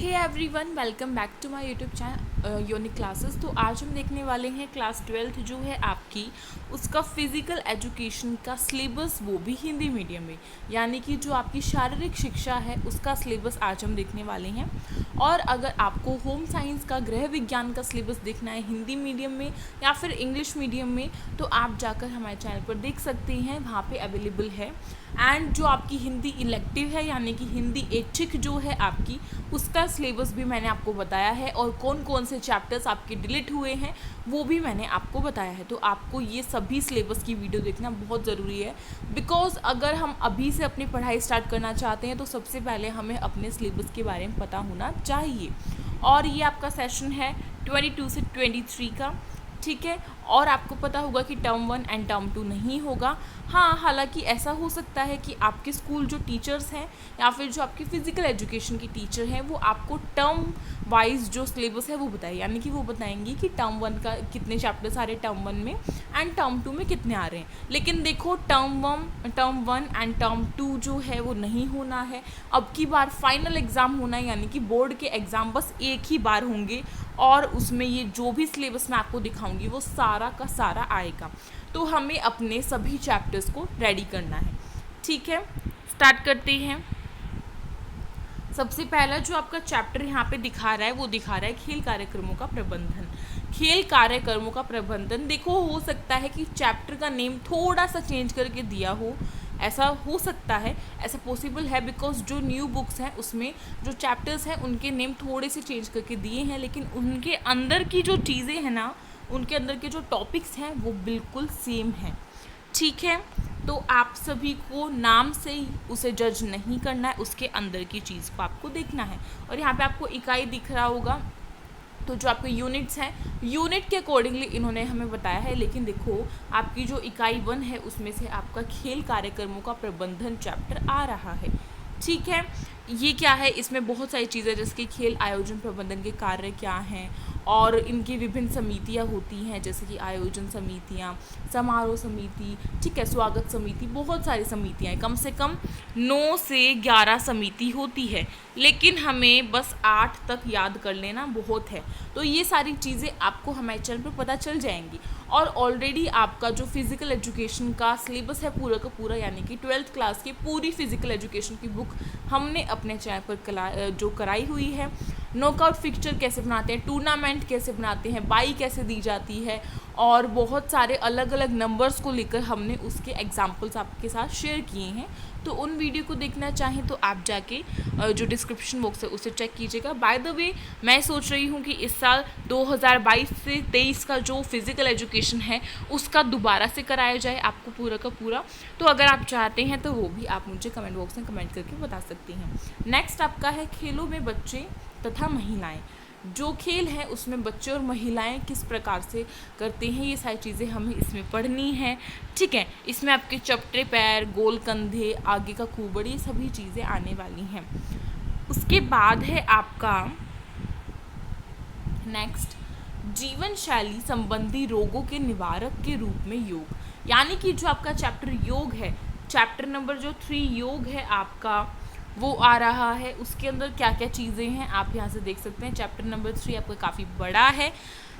Hey everyone, welcome back to my YouTube channel unique classes. तो आज हम देखने वाले हैं क्लास 12th जो है आपकी, उसका फिज़िकल एजुकेशन का सिलेबस, वो भी हिंदी मीडियम में, यानी कि जो आपकी शारीरिक शिक्षा है उसका सिलेबस आज हम देखने वाले हैं। और अगर आपको होम साइंस का, गृह विज्ञान का सिलेबस देखना है हिंदी मीडियम में या फिर इंग्लिश मीडियम में, तो आप जाकर हमारे चैनल पर देख सकते हैं, वहाँ पे अवेलेबल है। एंड जो आपकी हिंदी इलेक्टिव है, यानी कि हिंदी ऐच्छिक जो है आपकी, उसका सिलेबस भी मैंने आपको बताया है, और कौन कौन से चैप्टर्स आपके डिलीट हुए हैं वो भी मैंने आपको बताया है। तो आपको ये सभी सिलेबस की वीडियो देखना बहुत ज़रूरी है, बिकॉज अगर हम अभी से अपनी पढ़ाई स्टार्ट करना चाहते हैं तो सबसे पहले हमें अपने सिलेबस के बारे में पता होना चाहिए। और ये आपका सेशन है 22 से 23 का, ठीक है। और आपको पता होगा कि टर्म 1 एंड टर्म 2 नहीं होगा। हाँ, हालांकि ऐसा हो सकता है कि आपके स्कूल जो टीचर्स हैं या फिर जो आपकी फ़िज़िकल एजुकेशन की टीचर हैं वो आपको टर्म वाइज जो सिलेबस है वो बताए, यानी कि वो बताएंगी कि टर्म 1 का कितने चैप्टर्स आ रहे हैं टर्म 1 में एंड टर्म 2 में कितने आ रहे हैं। लेकिन देखो, टर्म 1 एंड टर्म 2 जो है वो नहीं होना है। अब की बार फाइनल एग्ज़ाम होना है, यानी कि बोर्ड के एग्ज़ाम बस एक ही बार होंगे, और उसमें ये जो भी सिलेबस मैं आपको दिखाऊंगी वो सारा का सारा आएगा। तो हमें अपने सभी चैप्टर्स को रेडी करना है, ठीक है। स्टार्ट करते हैं। सबसे पहला जो आपका चैप्टर यहाँ पे दिखा रहा है वो दिखा रहा है खेल कार्यक्रमों का प्रबंधन। खेल कार्यक्रमों का प्रबंधन, देखो हो सकता है कि चैप्टर का नेम थोड़ा सा चेंज करके दिया हो, ऐसा हो सकता है, ऐसा पॉसिबल है, बिकॉज जो न्यू बुक्स हैं उसमें जो चैप्टर्स हैं उनके नेम थोड़े से चेंज करके दिए हैं, लेकिन उनके अंदर की जो चीज़ें हैं ना, उनके अंदर के जो टॉपिक्स हैं वो बिल्कुल सेम हैं, ठीक है। तो आप सभी को नाम से ही उसे जज नहीं करना है, उसके अंदर की चीज़ को आपको देखना है। और यहाँ पे आपको इकाई दिख रहा होगा, तो जो आपके यूनिट्स हैं, यूनिट के अकॉर्डिंगली इन्होंने हमें बताया है। लेकिन देखो, आपकी जो इकाई 1 है उसमें से आपका खेल कार्यक्रमों का प्रबंधन चैप्टर आ रहा है, ठीक है। ये क्या है, इसमें बहुत सारी चीज़ें जैसे कि खेल आयोजन प्रबंधन के कार्य क्या हैं, और इनकी विभिन्न समितियाँ होती हैं, जैसे कि आयोजन समितियाँ, समारोह समिति, ठीक है, स्वागत समिति, बहुत सारी समितियाँ हैं, कम से कम 9 से 11 समिति होती है, लेकिन हमें बस 8 तक याद कर लेना बहुत है। तो ये सारी चीज़ें आपको हमारे चैनल पर पता चल जाएंगी। और ऑलरेडी आपका जो फिज़िकल एजुकेशन का सिलेबस है पूरा का पूरा, यानी कि 12th क्लास की पूरी फिज़िकल एजुकेशन की बुक हमने अपने चैनल पर जो कराई हुई है। नॉकआउट फिक्चर कैसे बनाते हैं, टूर्नामेंट कैसे बनाते हैं, बाई कैसे दी जाती है, और बहुत सारे अलग अलग नंबर्स को लेकर हमने उसके एग्जाम्पल्स आपके साथ शेयर किए हैं। तो उन वीडियो को देखना चाहें तो आप जाके जो डिस्क्रिप्शन बॉक्स है उसे चेक कीजिएगा। बाय द वे, मैं सोच रही हूँ कि इस साल 2022 से 23 का जो फिज़िकल एजुकेशन है उसका दोबारा से कराया जाए आपको पूरा का पूरा। तो अगर आप चाहते हैं तो वो भी आप मुझे कमेंट बॉक्स में कमेंट करके बता सकती हैं। नेक्स्ट आपका है खेलों में बच्चे तथा महिलाएं। जो खेल है उसमें बच्चे और महिलाएं किस प्रकार से करते हैं, ये सारी चीज़ें हमें इसमें पढ़नी है, ठीक है। इसमें आपके चपटे पैर, गोल कंधे, आगे का खूबड़, ये सभी चीज़ें आने वाली हैं। उसके बाद है आपका नेक्स्ट, जीवन शैली संबंधी रोगों के निवारक के रूप में योग, यानी कि जो आपका चैप्टर योग है, चैप्टर नंबर जो 3 योग है आपका, वो आ रहा है। उसके अंदर क्या क्या चीज़ें हैं आप यहाँ से देख सकते हैं। चैप्टर नंबर 3 आपका काफ़ी बड़ा है,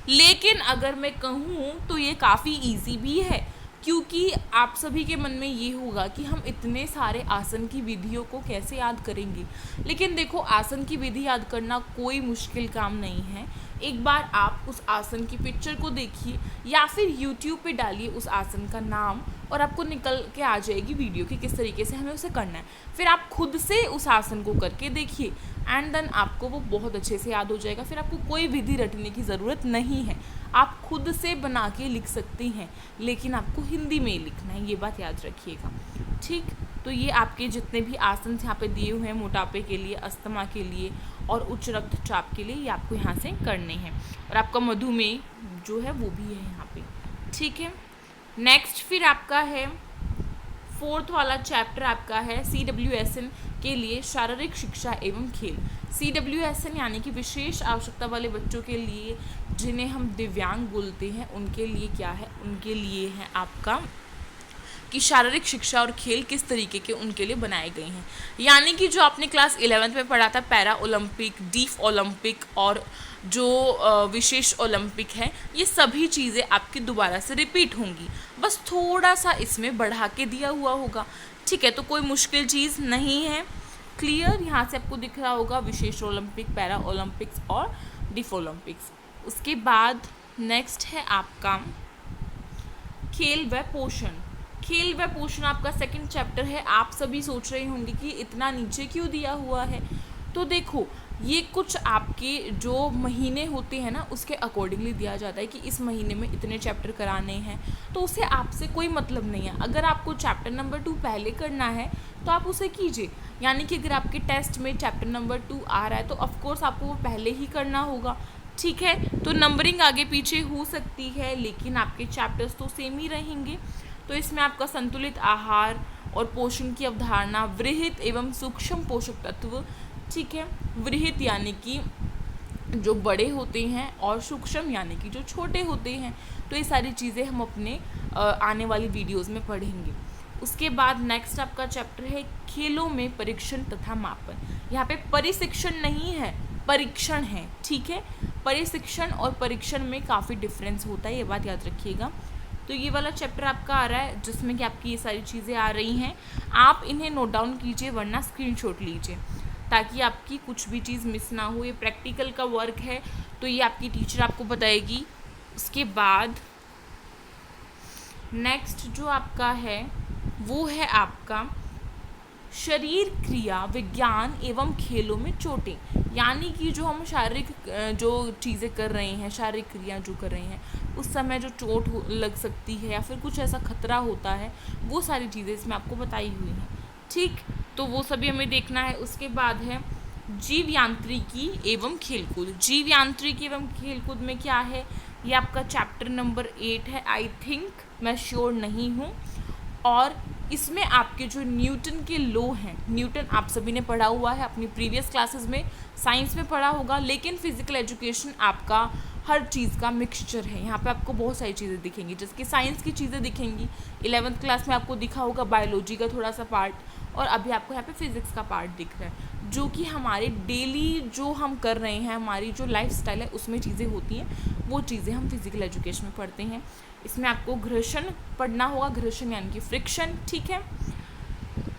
लेकिन अगर मैं कहूँ तो ये काफ़ी इजी भी है, क्योंकि आप सभी के मन में ये होगा कि हम इतने सारे आसन की विधियों को कैसे याद करेंगे। लेकिन देखो, आसन की विधि याद करना कोई मुश्किल काम नहीं है। एक बार आप उस आसन की पिक्चर को देखिए या फिर यूट्यूब पे डालिए उस आसन का नाम, और आपको निकल के आ जाएगी वीडियो कि किस तरीके से हमें उसे करना है। फिर आप खुद से उस आसन को करके देखिए, एंड देन आपको वो बहुत अच्छे से याद हो जाएगा। फिर आपको कोई विधि रटने की ज़रूरत नहीं है, आप खुद से बना के लिख सकते हैं, लेकिन आपको हिंदी में लिखना है, ये बात याद रखिएगा, ठीक। तो ये आपके जितने भी आसन यहाँ पे दिए हुए हैं, मोटापे के लिए, अस्थमा के लिए और उच्च रक्तचाप के लिए, ये आपको यहाँ से करने हैं। और आपका मधुमेह जो है वो भी है यहाँ पे, ठीक है। नेक्स्ट फिर आपका है 4th वाला चैप्टर आपका है CWSN के लिए, शारीरिक शिक्षा एवं खेल। CWSN यानी कि विशेष आवश्यकता वाले बच्चों के लिए, जिन्हें हम दिव्यांग बोलते हैं, उनके लिए क्या है, उनके लिए है आपका कि शारीरिक शिक्षा और खेल किस तरीके के उनके लिए बनाए गए हैं। यानी कि जो आपने क्लास 11th में पढ़ा था पैरा ओलंपिक, डीफ ओलंपिक और जो विशेष ओलंपिक है, ये सभी चीज़ें आपकी दोबारा से रिपीट होंगी, बस थोड़ा सा इसमें बढ़ा के दिया हुआ होगा। ठीक है, तो कोई मुश्किल चीज़ नहीं है। क्लियर, यहाँ से आपको दिख रहा होगा विशेष ओलंपिक, पैरा ओलंपिक्स और डीफ ओलंपिक्स। उसके बाद नेक्स्ट है आपका खेल व पोषण। खेल व पोषण आपका सेकंड चैप्टर है। आप सभी सोच रहे होंगे कि इतना नीचे क्यों दिया हुआ है। तो देखो, ये कुछ आपके जो महीने होते हैं ना, उसके अकॉर्डिंगली दिया जाता है कि इस महीने में इतने चैप्टर कराने हैं, तो उससे आपसे कोई मतलब नहीं है। अगर आपको चैप्टर नंबर 2 पहले करना है तो आप उसे कीजिए। यानी कि अगर आपके टेस्ट में चैप्टर नंबर 2 आ रहा है तो ऑफकोर्स आपको वो पहले ही करना होगा। ठीक है, तो नंबरिंग आगे पीछे हो सकती है, लेकिन आपके चैप्टर्स तो सेम ही रहेंगे। तो इसमें आपका संतुलित आहार और पोषण की अवधारणा, वृहत एवं सूक्ष्म पोषक तत्व। ठीक है, वृहत यानी कि जो बड़े होते हैं और सूक्ष्म यानी कि जो छोटे होते हैं। तो ये सारी चीज़ें हम अपने आने वाली वीडियोस में पढ़ेंगे। उसके बाद नेक्स्ट आपका चैप्टर है खेलों में परीक्षण तथा मापन। यहाँ पे परिशिक्षण नहीं है, परीक्षण है। ठीक है, परिशिक्षण और परीक्षण में काफ़ी डिफरेंस होता है, ये बात याद रखिएगा। तो ये वाला चैप्टर आपका आ रहा है जिसमें कि आपकी ये सारी चीज़ें आ रही हैं। आप इन्हें नोट डाउन कीजिए, वरना स्क्रीनशॉट लीजिए, ताकि आपकी कुछ भी चीज़ मिस ना हो। ये प्रैक्टिकल का वर्क है, तो ये आपकी टीचर आपको बताएगी। उसके बाद नेक्स्ट जो आपका है वो है आपका शरीर क्रिया विज्ञान एवं खेलों में चोटें। यानी कि जो हम शारीरिक जो चीज़ें कर रहे हैं, शारीरिक क्रिया जो कर रहे हैं, उस समय जो चोट लग सकती है या फिर कुछ ऐसा खतरा होता है, वो सारी चीज़ें इसमें आपको बताई हुई हैं। ठीक, तो वो सभी हमें देखना है। उसके बाद है जीव यांत्रिकी एवं खेलकूद। जीव यांत्रिकी एवं खेलकूद में क्या है, ये आपका चैप्टर नंबर 8 है, आई थिंक, मैं श्योर नहीं हूँ। और इसमें आपके जो न्यूटन के लॉ हैं, न्यूटन आप सभी ने पढ़ा हुआ है अपनी प्रीवियस क्लासेस में, साइंस में पढ़ा होगा, लेकिन फिजिकल एजुकेशन आपका हर चीज़ का मिक्सचर है। यहाँ पे आपको बहुत सारी चीज़ें दिखेंगी, जैसे कि साइंस की चीज़ें दिखेंगी। 11th क्लास में आपको दिखा होगा बायोलॉजी का थोड़ा सा पार्ट, और अभी आपको यहाँ पे फिजिक्स का पार्ट दिख रहा है, जो कि हमारे डेली जो हम कर रहे हैं, हमारी जो लाइफ स्टाइल है उसमें चीज़ें होती हैं, वो चीज़ें हम फिजिकल एजुकेशन में पढ़ते हैं। इसमें आपको घर्षण पढ़ना होगा, घर्षण यानी कि फ्रिक्शन। ठीक है,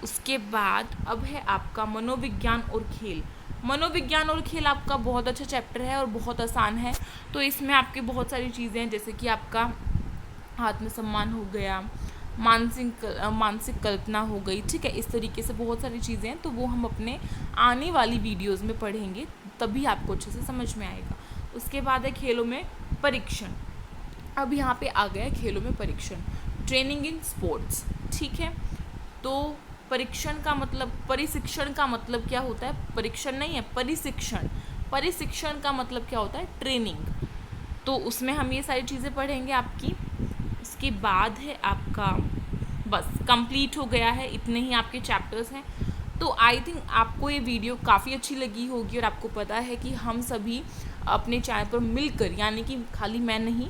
उसके बाद अब है आपका मनोविज्ञान और खेल। मनोविज्ञान और खेल आपका बहुत अच्छा चैप्टर है और बहुत आसान है। तो इसमें आपके बहुत सारी चीज़ें हैं, जैसे कि आपका आत्मसम्मान हो गया, मानसिक कल्पना हो गई। ठीक है, इस तरीके से बहुत सारी चीज़ें हैं, तो वो हम अपने आने वाली वीडियोस में पढ़ेंगे, तभी आपको अच्छे से समझ में आएगा। उसके बाद है खेलों में परीक्षण। अब यहाँ पे आ गया है खेलों में परीक्षण, ट्रेनिंग इन स्पोर्ट्स। ठीक है, तो परीक्षण का मतलब, परिशिक्षण का मतलब क्या होता है, परीक्षण नहीं है, परिशिक्षण। परिशिक्षण का मतलब क्या होता है, ट्रेनिंग। तो उसमें हम ये सारी चीज़ें पढ़ेंगे आपकी। उसके बाद है आपका, बस कंप्लीट हो गया है, इतने ही आपके चैप्टर्स हैं। तो आई थिंक आपको ये वीडियो काफ़ी अच्छी लगी होगी, और आपको पता है कि हम सभी अपने चैनल पर मिलकर, यानी कि खाली मैं नहीं,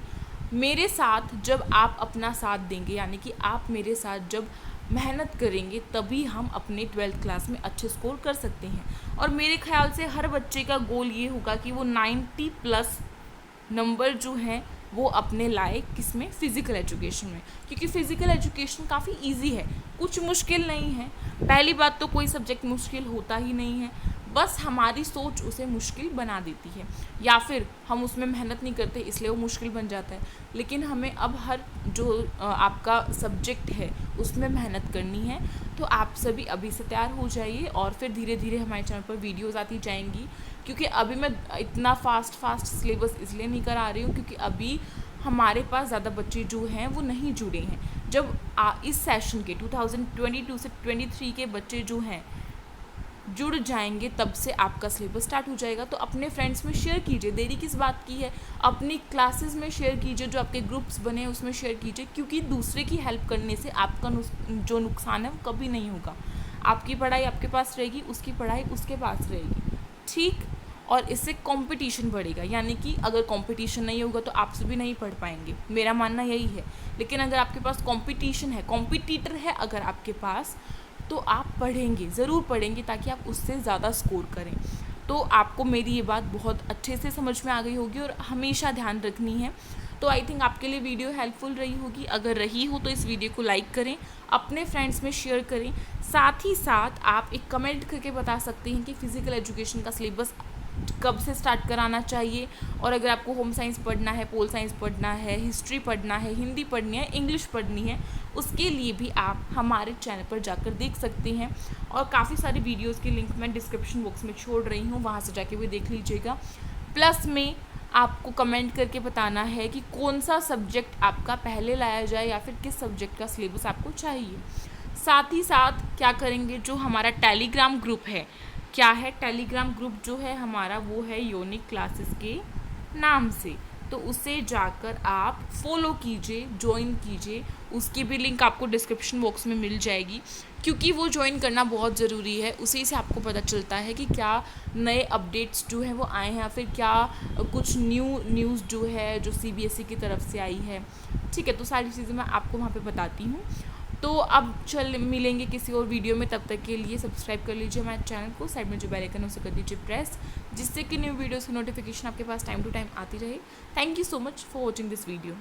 मेरे साथ जब आप अपना साथ देंगे, यानी कि आप मेरे साथ जब मेहनत करेंगे, तभी हम अपने 12th क्लास में अच्छे स्कोर कर सकते हैं। और मेरे ख्याल से हर बच्चे का गोल ये होगा कि वो 90+ नंबर जो हैं वो अपने लाए, किसमें, फिज़िकल एजुकेशन में, क्योंकि फ़िज़िकल एजुकेशन काफ़ी इजी है, कुछ मुश्किल नहीं है। पहली बात तो कोई सब्जेक्ट मुश्किल होता ही नहीं है, बस हमारी सोच उसे मुश्किल बना देती है, या फिर हम उसमें मेहनत नहीं करते इसलिए वो मुश्किल बन जाता है। लेकिन हमें अब हर जो आपका सब्जेक्ट है उसमें मेहनत करनी है। तो आप सभी अभी से तैयार हो जाइए, और फिर धीरे धीरे हमारे चैनल पर वीडियोज़ आती जाएंगी। क्योंकि अभी मैं इतना फास्ट सिलेबस इसलिए नहीं करा रही हूँ, क्योंकि अभी हमारे पास ज़्यादा बच्चे जो हैं वो नहीं जुड़े हैं। जब इस सेशन के 2022 से 23 के बच्चे जो हैं जुड़ जाएंगे, तब से आपका सिलेबस स्टार्ट हो जाएगा। तो अपने फ्रेंड्स में शेयर कीजिए, देरी किस बात की है, अपनी क्लासेस में शेयर कीजिए, जो आपके ग्रुप्स बने हैं उसमें शेयर कीजिए, क्योंकि दूसरे की हेल्प करने से आपका जो नुकसान है वो कभी नहीं होगा। आपकी पढ़ाई आपके पास रहेगी, उसकी पढ़ाई उसके पास रहेगी। ठीक, और इससे कंपटीशन बढ़ेगा, यानी कि अगर कंपटीशन नहीं होगा तो आपसे भी नहीं पढ़ पाएंगे, मेरा मानना यही है। लेकिन अगर आपके पास कंपटीशन है, कॉम्पिटिटर है अगर आपके पास, तो आप पढ़ेंगे, ज़रूर पढ़ेंगे, ताकि आप उससे ज़्यादा स्कोर करें। तो आपको मेरी ये बात बहुत अच्छे से समझ में आ गई होगी और हमेशा ध्यान रखनी है। तो आई थिंक आपके लिए वीडियो हेल्पफुल रही होगी। अगर रही हो तो इस वीडियो को लाइक करें, अपने फ्रेंड्स में शेयर करें। साथ ही साथ आप एक कमेंट करके बता सकते हैं कि फ़िज़िकल एजुकेशन का सिलेबस कब से स्टार्ट कराना चाहिए, और अगर आपको होम साइंस पढ़ना है, पोल साइंस पढ़ना है, हिस्ट्री पढ़ना है, हिंदी पढ़नी है, इंग्लिश पढ़नी है, उसके लिए भी आप हमारे चैनल पर जाकर देख सकते हैं। और काफ़ी सारी वीडियोस की लिंक मैं डिस्क्रिप्शन बॉक्स में छोड़ रही हूँ, वहाँ से जाके भी देख लीजिएगा। प्लस में आपको कमेंट करके बताना है कि कौन सा सब्जेक्ट आपका पहले लाया जाए या फिर किस सब्जेक्ट का सिलेबस आपको चाहिए। साथ ही साथ क्या करेंगे, जो हमारा टेलीग्राम ग्रुप है, क्या है टेलीग्राम ग्रुप जो है हमारा, वो है यूनिक क्लासेस के नाम से। तो उसे जाकर आप फॉलो कीजिए, ज्वाइन कीजिए। उसकी भी लिंक आपको डिस्क्रिप्शन बॉक्स में मिल जाएगी, क्योंकि वो ज्वाइन करना बहुत ज़रूरी है। उसी से आपको पता चलता है कि क्या नए अपडेट्स जो हैं वो आए हैं, या फिर क्या कुछ न्यूज़ जो है जो CBSE की तरफ से आई है। ठीक है, तो सारी चीज़ें मैं आपको वहाँ पे बताती हूँ। तो अब चल मिलेंगे किसी और वीडियो में, तब तक के लिए सब्सक्राइब कर लीजिए हमारे चैनल को, साइड में जो बेल आइकन है उसे कर दीजिए प्रेस, जिससे कि न्यू वीडियोस की नोटिफिकेशन आपके पास टाइम टू टाइम आती रहे। Thank you so much for watching this video.